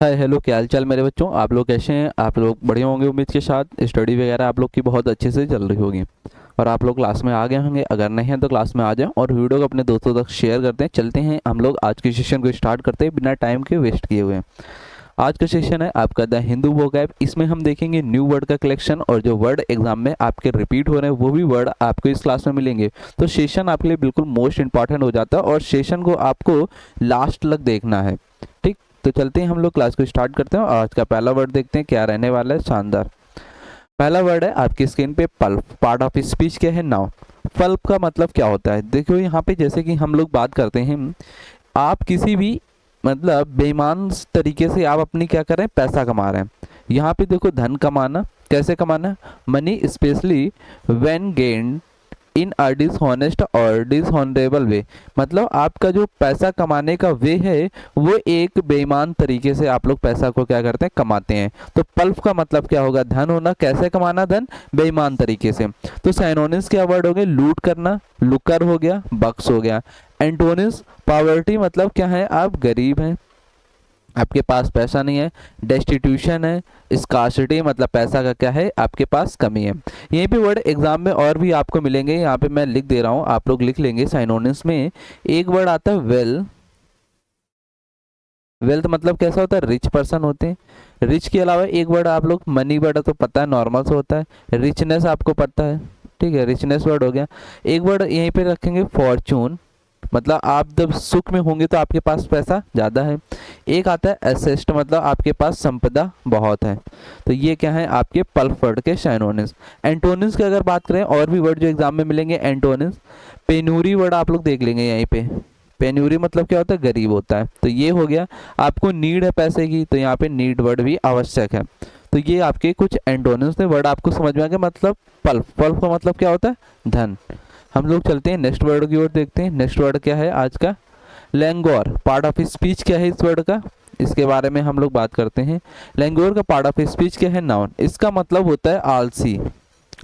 Hi hello, क्या हाल चाल मेरे बच्चों। आप लोग कैसे हैं? आप लोग बढ़िया होंगे उम्मीद के साथ। स्टडी वगैरह आप लोग की बहुत अच्छे से चल रही होगी और आप लोग क्लास में आ गए होंगे। अगर नहीं है तो क्लास में आ जाएं और वीडियो को अपने दोस्तों तक शेयर करते हैं। चलते हैं हम लोग आज के सेशन को स्टार्ट करते हैं बिना टाइम के वेस्ट किए हुए। आज का सेशन है आपका द हिंदू वोकैब। इसमें हम देखेंगे न्यू वर्ड का कलेक्शन और जो वर्ड एग्जाम में आपके रिपीट हो रहे हैं वो भी वर्ड आपको इस क्लास में मिलेंगे। तो सेशन आपके लिए बिल्कुल मोस्ट इंपॉर्टेंट हो जाता है और सेशन को आपको लास्ट तक देखना है। ठीक, तो चलते हैं हम लोग क्लास को स्टार्ट करते हैं और आज का पहला वर्ड देखते हैं क्या रहने वाला है। शानदार पहला वर्ड है आपकी स्क्रीन पे पल्प। पार्ट ऑफ स्पीच क्या है? नाउन। पल्प का मतलब क्या होता है? देखो यहाँ पे जैसे कि हम लोग बात करते हैं, आप किसी भी मतलब बेईमान तरीके से आप अपनी क्या कर रहे हैं, पैसा कमा रहे हैं। यहाँ पे देखो धन कमाना, कैसे कमाना? Money specially when gained in a dishonest और डिसऑनरेबल वे। मतलब आपका जो पैसा कमाने का वे है वो एक बेईमान तरीके से आप लोग पैसा को क्या करते हैं, कमाते हैं। तो पल्प का मतलब क्या होगा? धन होना। कैसे कमाना धन? बेईमान तरीके से। तो साइनोनिम्स क्या वर्ड हो गए? लूट करना, लुकर हो गया, बक्स हो गया। एंटोनिम्स पॉवर्टी मतलब क्या है? आप गरीब हैं, आपके पास पैसा नहीं है। डेस्टिट्यूशन है। स्कार्सिटी मतलब पैसा का क्या है, आपके पास कमी है। यहीं पे वर्ड एग्जाम में और भी आपको मिलेंगे, यहाँ पे मैं लिख दे रहा हूँ, आप लोग लिख लेंगे। साइनोनिम्स में एक वर्ड आता है वेल। वेल्थ मतलब कैसा होता है? रिच पर्सन होते हैं। रिच के अलावा एक वर्ड आप लोग मनी वर्ड तो पता है, नॉर्मल से होता है। रिचनेस आपको पता है, ठीक है, रिचनेस वर्ड हो गया। एक वर्ड यहीं पे रखेंगे फॉर्चून, मतलब आप जब सुख में होंगे तो आपके पास पैसा ज़्यादा है। एक आता है एसेस्ट, मतलब आपके पास संपदा बहुत है। तो ये क्या है? आपके पल्प वर्ड के साइनोनिम्स। एंटोनिम्स की अगर बात करें और भी वर्ड जो एग्जाम में मिलेंगे एंटोनिम्स, पेनूरी वर्ड आप लोग देख लेंगे यहीं पे। पेन्यूरी मतलब क्या होता है? गरीब होता है। तो ये हो गया। आपको नीड है पैसे की, तो यहाँ पे नीड वर्ड भी आवश्यक है। तो ये आपके कुछ एंटोनिम्स थे। वर्ड आपको समझ में आ गया। मतलब पल्प, पल्प का मतलब क्या होता है? धन। हम लोग चलते हैं नेक्स्ट वर्ड की ओर, देखते हैं नेक्स्ट वर्ड क्या है आज का। लैंगोर। पार्ट ऑफ स्पीच क्या है इस वर्ड का, इसके बारे में हम लोग बात करते हैं। लैंगोर का पार्ट ऑफ स्पीच क्या है? नाउन। इसका मतलब होता है आलसी।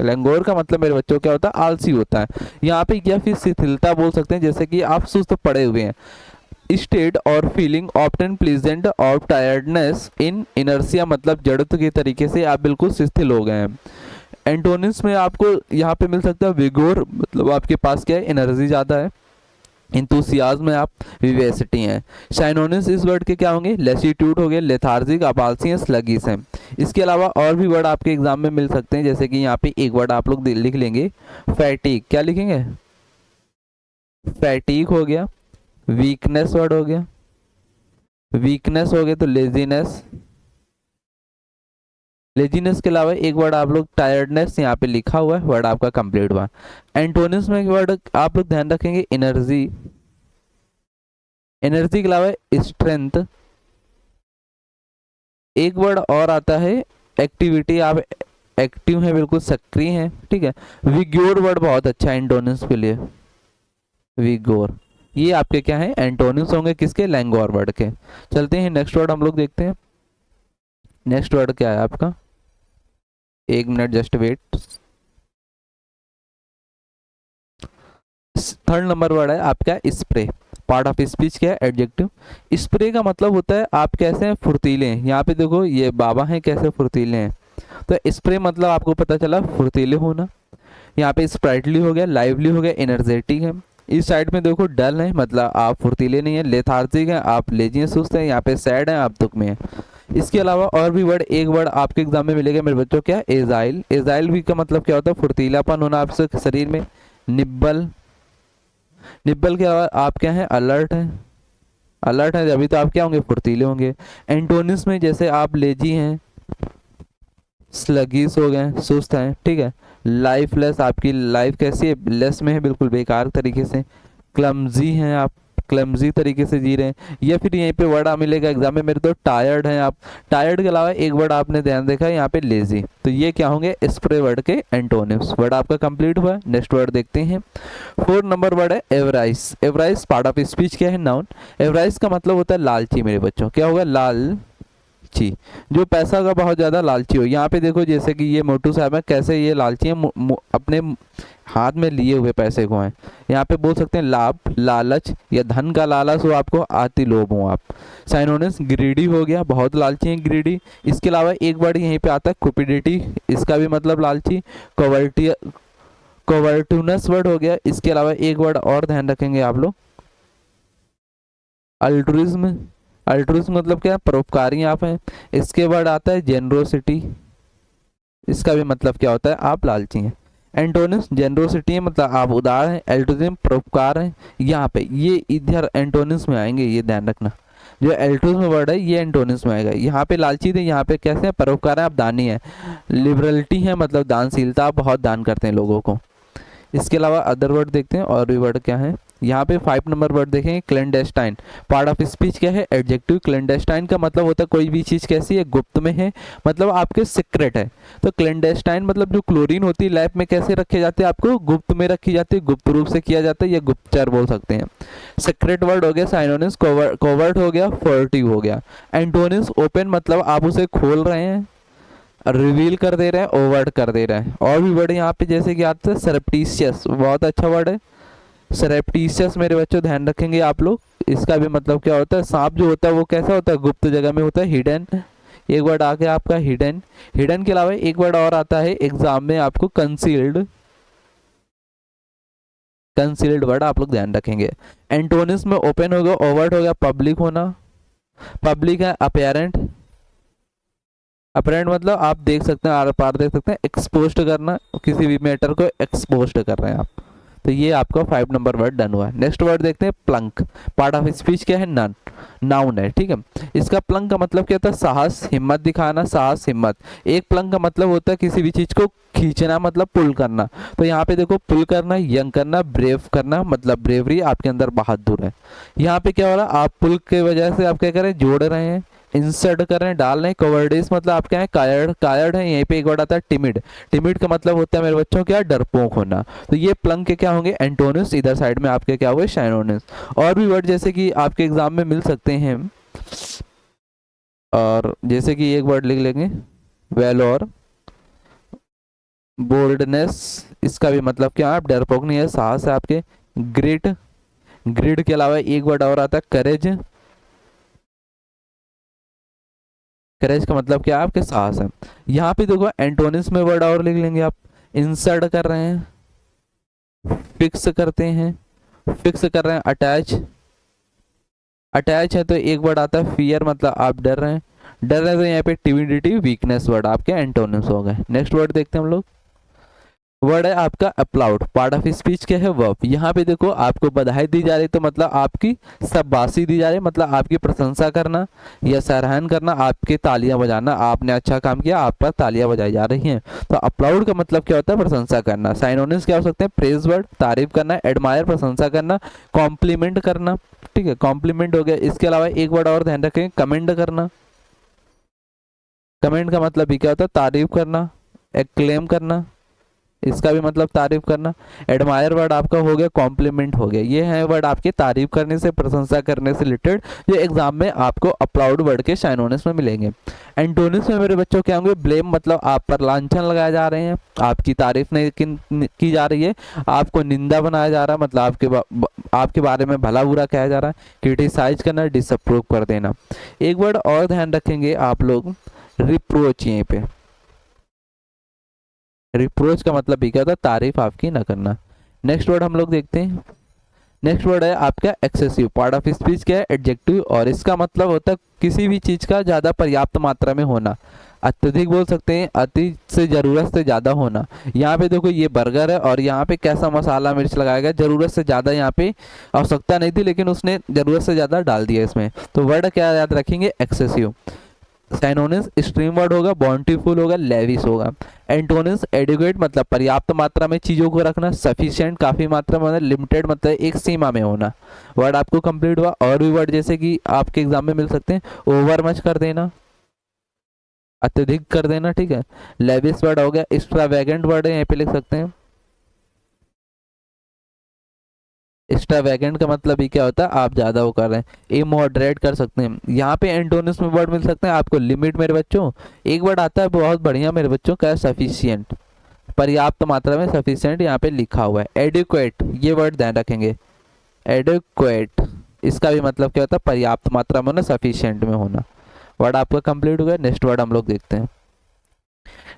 लैंगोर का मतलब मेरे बच्चों क्या होता है? आलसी होता है। यहाँ पे या फिर शिथिलता बोल सकते हैं, जैसे कि आप सुस्त पड़े हुए हैं। स्टेट और feeling often pleasant of tiredness in inertia, मतलब जड़त्व के तरीके से आप बिल्कुल शिथिल हो गए हैं। एंटोनिम्स में आपको यहाँ पे मिल सकता है विगोर, मतलब आपके पास क्या है? एनर्जी ज़्यादा है। इंतुसियाज्म में आप विवेसिटी हैं। साइनोनिम्स इस वर्ड के क्या होंगे? लेसीट्यूड हो गए, लेथार्जिक, आप आलसी हैं, स्लगिस हैं। इसके अलावा और भी वर्ड आपके एग्जाम में मिल सकते हैं, जैसे कि यहाँ पे एक वर्ड आप लोग लिख लेंगे फैटीग। क्या लिखेंगे? फैटीग हो गया। वीकनेस वर्ड हो गया, वीकनेस हो गया तो लेजीनेस। लेजीनेस के अलावा एक वर्ड आप लोग टायर्डनेस, यहाँ पे लिखा हुआ है, वर्ड आपका कंप्लीट हुआ। एंटोनिम्स में एक वर्ड आप लोग ध्यान रखेंगे एनर्जी। एनर्जी के अलावा स्ट्रेंथ। एक वर्ड और आता है एक्टिविटी, आप एक्टिव हैं, बिल्कुल सक्रिय हैं, ठीक है। विग्योर वर्ड बहुत अच्छा है एंटोनिम्स के लिए, विगोर। ये आपके क्या है? एंटोनिम्स होंगे किसके? लैंगोर वर्ड के। चलते हैं नेक्स्ट वर्ड हम लोग देखते हैं। नेक्स्ट वर्ड क्या है आपका? एक minute just wait. Third number word है आपका स्प्रे। पार्ट ऑफ स्पीच क्या है? एडजेक्टिव। स्प्रे का मतलब होता है आप कैसे हैं? फुर्तीले हैं। यहाँ पे देखो ये बाबा हैं, कैसे फुर्तीले हैं। तो स्प्रे मतलब आपको पता चला फुर्तीले होना। यहाँ पे स्प्राइटली हो गया, लाइवली हो गया, एनर्जेटिक है। इस साइड में देखो डल है, मतलब आप फुर्तीले नहीं है। लेथार्जिक है, आप लेजी हैं, सुस्त हैं। यहाँ पे सैड है, आप दुख में हैं। इसके अलावा और भी वर्ड, एक वर्ड आपके एग्जाम में मिलेगा मेरे बच्चों, क्या? एजाइल। एजाइल भी का मतलब क्या होता है? फुर्तीलापन होना आपसे शरीर में। निब्बल। निब्बल के अलावा आप क्या है? अलर्ट है। अलर्ट है अभी तो आप क्या होंगे? फुर्तीले होंगे। एंटोनिम्स में जैसे आप लेजी हैं, स्लगिस हो गए, सुस्त हैं, ठीक है। लाइफलेस, आपकी लाइफ कैसी है? लेस में है, बिल्कुल बेकार तरीके से। क्लमजी हैं आप, क्लमजी तरीके से जी रहे हैं। या फिर यहीं पे वर्ड आ मिलेगा एग्जाम में मेरे, तो टायर्ड हैं आप। टायर्ड के अलावा एक वर्ड आपने ध्यान देखा है यहाँ पे, लेजी। तो ये क्या होंगे? स्प्रे वर्ड के एंटोनिम्स। वर्ड आपका कंप्लीट हुआ। नेक्स्ट वर्ड देखते हैं। 4 नंबर वर्ड है एवराइस। एवराइस पार्ट ऑफ स्पीच क्या है? नाउन। एवराइस का मतलब होता है लालची मेरे बच्चों। क्या होगा? लाल लालची, जो पैसा का बहुत ज़्यादा लालची हो। यहाँ पे देखो जैसे कि ये मोटू साहब है, कैसे ये लालची है, अपने हाथ में लिए हुए पैसे को हैं। यहाँ पे बोल सकते हैं लाभ, लालच या धन का लालच हो आपको, आति लोभ हो आप। साइनोनिम्स ग्रीडी हो गया, बहुत लालची है, ग्रीडी। इसके अलावा एक वर्ड यहीं पे आता है कुपिडिटी, इसका भी मतलब लालची। कॉवर्टी, कॉवर्टूनस वर्ड हो गया। इसके अलावा एक वर्ड और ध्यान रखेंगे आप लोग, अल्ट्रुइज्म। अल्ट्रुइज्म मतलब क्या, परोपकारी आप हैं। इसके वर्ड आता है जेनरोसिटी, इसका भी मतलब क्या होता है, आप लालची हैं। एंटोनिम्स जेनरोसिटी है मतलब आप उदार हैं, एल्ट्रुइज्म परोपकार हैं। यहाँ पे ये इधर एंटोनिम्स में आएंगे, ये ध्यान रखना। जो एल्ट्रुइज्म वर्ड है ये एंटोनिम्स में आएगा। यहाँ पे लालची थे, यहाँ पे कैसे हैं, परोपकार है, आप दानी हैं। लिबरलिटी है मतलब दानशीलता, आप बहुत दान करते हैं लोगों को। इसके अलावा अदर वर्ड देखते हैं, और भी वर्ड क्या है। यहाँ पे 5 नंबर वर्ड देखेंगे, क्लैंडेस्टाइन। पार्ट ऑफ स्पीच क्या है, एडजेक्टिव। क्लैंडेस्टाइन का मतलब होता है कोई भी चीज़ कैसी है, गुप्त में है, मतलब आपके सीक्रेट है। तो क्लैंडेस्टाइन मतलब जो क्लोरीन होती है लैब में कैसे रखे जाते हैं, आपको गुप्त में रखी जाती है, गुप्त रूप से किया जाता है, या गुप्तचर बोल सकते हैं। सीक्रेट वर्ड हो गया साइनोनिम्स, कोवर्ट हो गया, फर्टिव हो गया। एंटोनिम्स ओपन मतलब आप उसे खोल रहे हैं, रिवील कर दे रहे हैं, ओवर्ट कर दे रहे हैं। और भी वर्ड यहाँ पे जैसे कि आते हैं सरप्टीशियस, बहुत अच्छा वर्ड है सरप्टीशियस, मेरे बच्चों ध्यान रखेंगे आप लोग। इसका भी मतलब क्या होता है, सांप जो होता है वो कैसा होता है, गुप्त जगह में होता है, हिडन। एक वर्ड आ गया आपका हिडन। हिडन के अलावा एक वर्ड और आता है एग्जाम में आपको, कंसील्ड। कंसील्ड वर्ड आप लोग ध्यान रखेंगे। एंटोनिम्स में ओपन हो गया, ओवर्ट हो गया, पब्लिक होना। पब्लिक है अपेरेंट। अपेरेंट मतलब आप देख सकते हैं, आर पार देख सकते हैं। एक्सपोज्ड करना, किसी भी मैटर को एक्सपोज्ड कर रहे हैं आप। तो ये आपका 5 नंबर वर्ड डन हुआ है। नेक्स्ट वर्ड देखते हैं, प्लंक। पार्ट ऑफ स्पीच क्या है, नन, नाउन है, ठीक है। इसका प्लंक का मतलब क्या होता है, साहस, हिम्मत दिखाना, साहस, हिम्मत। एक प्लंक का मतलब होता है किसी भी चीज को खींचना, मतलब पुल करना। तो यहाँ पे देखो पुल करना, यंग करना, ब्रेव करना, मतलब ब्रेवरी, आपके अंदर बहादुर है। यहाँ पे क्या हो रहा है, आप पुल के वजह से आप क्या कर रहे हैं, जोड़ रहे हैं, इंसर्ट कर रहे हैं, डाल रहे हैं। कवर्डिस मतलब आप क्या है, कायर्ड, कायर्ड है। यहीं पे एक वर्ड आता है टिमिड। टिमिड का मतलब होता है मेरे बच्चों क्या, डरपोक होना। तो ये प्लंक के क्या होंगे, एंटोनिम्स। इधर साइड में आपके क्या हुए, साइनोनिम्स। और भी वर्ड जैसे कि आपके एग्जाम में मिल सकते हैं, और जैसे कि एक वर्ड लिख लेंगे, वेलोर, बोल्डनेस। इसका भी मतलब क्या, आप डरपोक नहीं है, साहस है आपके। ग्रिट, ग्रिड के अलावा एक वर्ड और आता है, करेज। करेज का मतलब क्या है, आपके साहस है। यहाँ पे देखो एंटोनिम्स में वर्ड और लिख लेंगे आप, इंसर्ट कर रहे हैं, फिक्स करते हैं, फिक्स कर रहे हैं, अटैच। अटैच है तो एक वर्ड आता है फियर, मतलब आप डर रहे हैं। डर रहे हैं तो यहाँ पे टिमिडिटी, वीकनेस वर्ड आपके एंटोनिम्स हो गए। नेक्स्ट वर्ड देखते हैं हम लोग, वर्ड है आपका अप्लाउड। पार्ट ऑफ स्पीच क्या है, वर्ब। यहाँ पे देखो आपको बधाई दी जा रही, तो मतलब आपकी शाबाशी दी जा रही है, मतलब आपकी प्रशंसा करना या सराहना करना, आपके तालियां बजाना, आपने अच्छा काम किया, आप पर तालियां बजाई जा रही हैं। तो अप्लाउड का मतलब क्या होता है, प्रशंसा करना। साइनोनिम्स क्या हो सकते हैं, प्रेज वर्ड, तारीफ करना, एडमायर, प्रशंसा करना, कॉम्प्लीमेंट करना, ठीक है, कॉम्प्लीमेंट हो गया। इसके अलावा एक वर्ड और ध्यान रखें, कमेंट करना। कमेंट का मतलब भी क्या होता है, तारीफ करना, एक्लेम करना, इसका भी मतलब तारीफ करना। एडमायर वर्ड आपका हो गया, कॉम्प्लीमेंट हो गया। ये है वर्ड आपके तारीफ करने से, प्रशंसा करने से रिलेटेड, जो एग्जाम में आपको अप्लाउड वर्ड के साइनोनिम्स में मिलेंगे। एंटोनिम्स में मेरे बच्चों क्या होंगे, ब्लेम मतलब आप पर लांछन लगाए जा रहे हैं, आपकी तारीफ नहीं की जा रही है, आपको निंदा बनाया जा रहा है, मतलब आपके बारे में भला बुरा कहा जा रहा है। क्रिटिसाइज करना, डिसअप्रूव कर देना। एक वर्ड और ध्यान रखेंगे आप लोग, रिप्रोच। यहीं पे रिप्रोच का मतलब भी क्या होता है, तारीफ आपकी ना करना। नेक्स्ट वर्ड हम लोग देखते हैं, नेक्स्ट वर्ड है आपका एक्सेसिव। पार्ट ऑफ स्पीच क्या है, एडजेक्टिव, और इसका मतलब होता है किसी भी चीज का ज्यादा पर्याप्त मात्रा में होना। अत्यधिक बोल सकते हैं, अति से जरूरत से ज्यादा होना। यहाँ पे देखो ये बर्गर है, और यहाँ पे कैसा मसाला मिर्च लगाया गया, जरूरत से ज्यादा, यहाँ पे आवश्यकता नहीं थी लेकिन उसने जरूरत से ज्यादा डाल दिया इसमें। तो वर्ड क्या याद रखेंगे, एक्सेसिव। साइनोनिम्स स्ट्रीम वर्ड होगा, बाउंटीफुल होगा, लेविस होगा। एंटोनिम्स एडिक्वेट मतलब पर्याप्त मात्रा में चीजों को रखना, सफिशिएंट काफी मात्रा में, लिमिटेड मतलब एक सीमा में होना। वर्ड आपको कंप्लीट हुआ। और भी वर्ड जैसे कि आपके एग्जाम में मिल सकते हैं, ओवर मच कर देना, अत्यधिक कर देना, ठीक है। लेविस वर्ड हो गया, एक्स्ट्रावेगेंट वर्ड है, यहाँ पे लिख सकते हैं। एक्स्ट्रावेगेंट का मतलब ही क्या होता है, आप ज़्यादा वो कर रहे हैं। इमॉडरेट कर सकते हैं, यहाँ पे एंटोनिम्स में वर्ड मिल सकते हैं आपको। लिमिट मेरे बच्चों, एक वर्ड आता है बहुत बढ़िया मेरे बच्चों, क्या है, सफिशियंट, पर्याप्त मात्रा में, सफिशियंट यहाँ पे लिखा हुआ है। एडिक्वेट, ये वर्ड ध्यान रखेंगे, एडिक्वेट, इसका भी मतलब क्या होता है, पर्याप्त मात्रा में होना, सफिशियंट में होना। वर्ड आपका कंप्लीट हो गया। नेक्स्ट वर्ड हम लोग देखते हैं।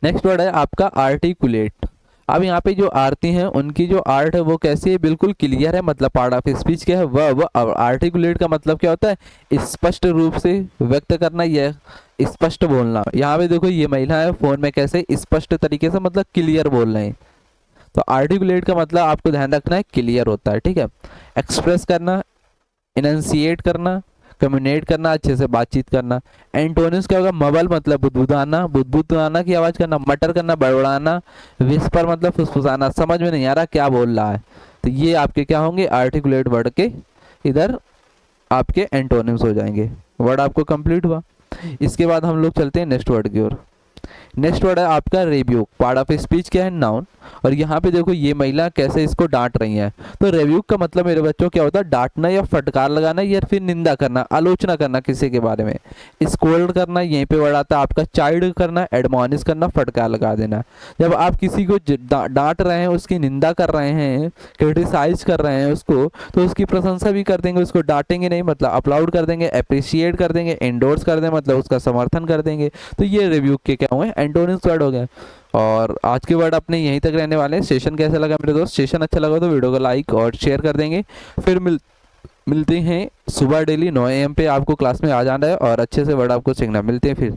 नेक्स्ट वर्ड है आपका आर्टिकुलेट। अब यहाँ पे जो आरती हैं उनकी जो आर्ट है वो कैसी है, बिल्कुल क्लियर है, मतलब पार्ट ऑफ स्पीच क्या है वह आर्टिकुलेट का मतलब क्या होता है, स्पष्ट रूप से व्यक्त करना, यह स्पष्ट बोलना। यहाँ पे देखो ये महिला है फोन में कैसे स्पष्ट तरीके से मतलब क्लियर बोल रहे हैं। तो आर्टिकुलेट का मतलब आपको ध्यान रखना है क्लियर होता है, ठीक है। एक्सप्रेस करना, इनंसिएट करना, कम्युनिकेट करना, अच्छे से बातचीत करना। एंटोनिम्स क्या होगा, मबल मतलब बुदबुदाना, बुदबुदाना की आवाज़ करना, मटर करना, बड़बड़ाना, विस्पर मतलब फुसफुसाना, समझ में नहीं आ रहा क्या बोल रहा है। तो ये आपके क्या होंगे, आर्टिकुलेट वर्ड के इधर आपके एंटोनिम्स हो जाएंगे। वर्ड आपको कंप्लीट हुआ। इसके बाद हम लोग चलते हैं नेक्स्ट वर्ड की ओर। नेक्स्ट वर्ड है आपका रिब्यूक। पार्ट ऑफ स्पीच क्या है, नाउन। और यहाँ पे देखो ये महिला कैसे इसको डांट रही है। तो रिब्यूक का मतलब मेरे बच्चों क्या होता है, डांटना या फटकार लगाना या फिर निंदा करना, आलोचना करना किसी के बारे में। स्कोल्ड करना, यहीं पे वर्ड आता है आपका चाइल्ड करना, एडमोनिश करना, फटकार लगा देना। जब आप किसी को डांट रहे हैं, उसकी निंदा कर रहे हैं, क्रिटिसाइज कर रहे हैं उसको, तो उसकी प्रशंसा भी कर देंगे, उसको डांटेंगे नहीं मतलब अपलाउड कर देंगे, अप्रिशिएट कर देंगे, एंडोर्स कर देंगे मतलब उसका समर्थन कर देंगे। तो ये रिव्यू के क्या हुए, एंटोनिम्स वर्ड हो गए। और आज के वर्ड अपने यहीं तक रहने वाले हैं। सेशन कैसा लगा मेरे दोस्त, सेशन अच्छा लगा तो वीडियो को लाइक और शेयर कर देंगे। फिर मिलते हैं सुबह डेली 9 AM पे, आपको क्लास में आ जाना है और अच्छे से वर्ड आपको सीखना। मिलते हैं फिर।